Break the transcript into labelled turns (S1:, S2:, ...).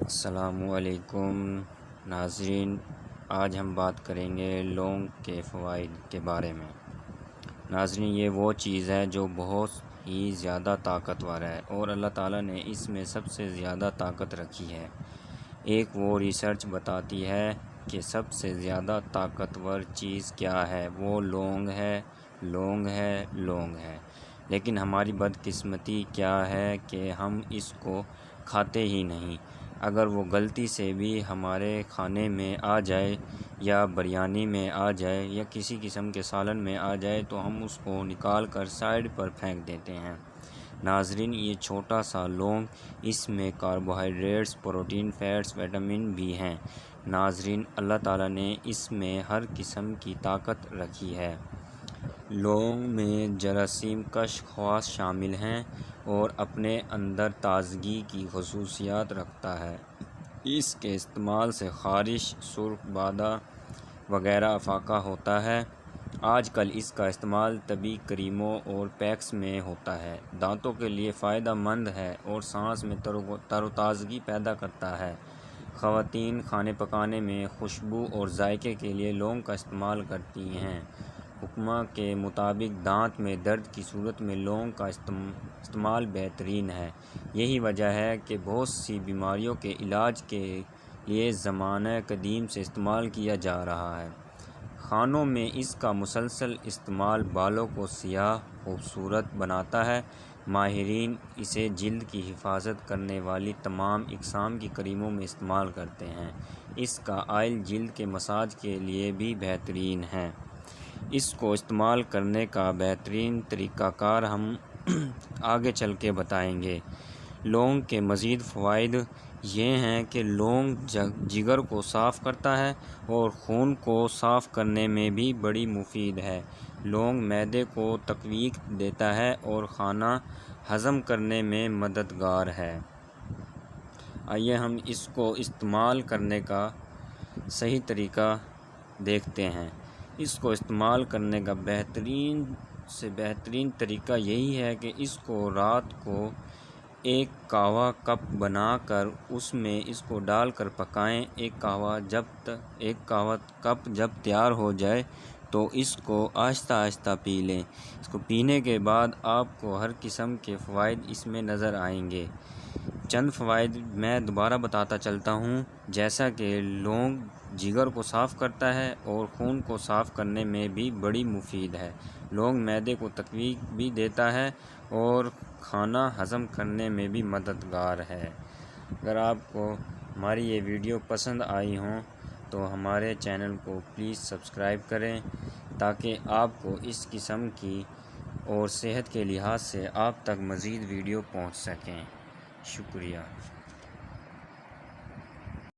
S1: السلام علیکم ناظرین، آج ہم بات کریں گے لونگ کے فوائد کے بارے میں۔ ناظرین، یہ وہ چیز ہے جو بہت ہی زیادہ طاقتور ہے اور اللہ تعالیٰ نے اس میں سب سے زیادہ طاقت رکھی ہے۔ ایک وہ ریسرچ بتاتی ہے کہ سب سے زیادہ طاقتور چیز کیا ہے، وہ لونگ ہے۔ لیکن ہماری بدقسمتی کیا ہے کہ ہم اس کو کھاتے ہی نہیں۔ اگر وہ غلطی سے بھی ہمارے کھانے میں آ جائے یا بریانی میں آ جائے یا کسی قسم کے سالن میں آ جائے تو ہم اس کو نکال کر سائیڈ پر پھینک دیتے ہیں۔ ناظرین، یہ چھوٹا سا لونگ، اس میں کاربوہائیڈریٹس، پروٹین، فیٹس، وٹامن بھی ہیں۔ ناظرین، اللہ تعالیٰ نے اس میں ہر قسم کی طاقت رکھی ہے۔ لونگ میں جراثیم کش خواص شامل ہیں اور اپنے اندر تازگی کی خصوصیات رکھتا ہے۔ اس کے استعمال سے خارش، سرخ بادہ وغیرہ افاقہ ہوتا ہے۔ آج کل اس کا استعمال طبی کریموں اور پیکس میں ہوتا ہے۔ دانتوں کے لیے فائدہ مند ہے اور سانس میں تر و تازگی پیدا کرتا ہے۔ خواتین کھانے پکانے میں خوشبو اور ذائقے کے لیے لونگ کا استعمال کرتی ہیں۔ حکمہ کے مطابق دانت میں درد کی صورت میں لونگ کا استعمال بہترین ہے۔ یہی وجہ ہے کہ بہت سی بیماریوں کے علاج کے لیے زمانہ قدیم سے استعمال کیا جا رہا ہے۔ کھانوں میں اس کا مسلسل استعمال بالوں کو سیاہ خوبصورت بناتا ہے۔ ماہرین اسے جلد کی حفاظت کرنے والی تمام اقسام کی کریموں میں استعمال کرتے ہیں۔ اس کا آئل جلد کے مساج کے لیے بھی بہترین ہے۔ اس کو استعمال کرنے کا بہترین طریقہ کار ہم آگے چل کے بتائیں گے۔ لونگ کے مزید فوائد یہ ہیں کہ لونگ جگر کو صاف کرتا ہے اور خون کو صاف کرنے میں بھی بڑی مفید ہے۔ لونگ معدے کو تقویت دیتا ہے اور کھانا ہضم کرنے میں مددگار ہے۔ آئیے ہم اس کو استعمال کرنے کا صحیح طریقہ دیکھتے ہیں۔ اس کو استعمال کرنے کا بہترین سے بہترین طریقہ یہی ہے کہ اس کو رات کو ایک قہوہ کپ بنا کر اس میں اس کو ڈال کر پکائیں۔ ایک قہوہ کپ جب تیار ہو جائے تو اس کو آہستہ آہستہ پی لیں۔ اس کو پینے کے بعد آپ کو ہر قسم کے فوائد اس میں نظر آئیں گے۔ چند فوائد میں دوبارہ بتاتا چلتا ہوں، جیسا کہ لونگ جگر کو صاف کرتا ہے اور خون کو صاف کرنے میں بھی بڑی مفید ہے۔ لونگ معدے کو تقویت بھی دیتا ہے اور کھانا ہضم کرنے میں بھی مددگار ہے۔ اگر آپ کو ہماری یہ ویڈیو پسند آئی ہوں تو ہمارے چینل کو پلیز سبسکرائب کریں تاکہ آپ کو اس قسم کی اور صحت کے لحاظ سے آپ تک مزید ویڈیو پہنچ سکیں۔ شکریہ۔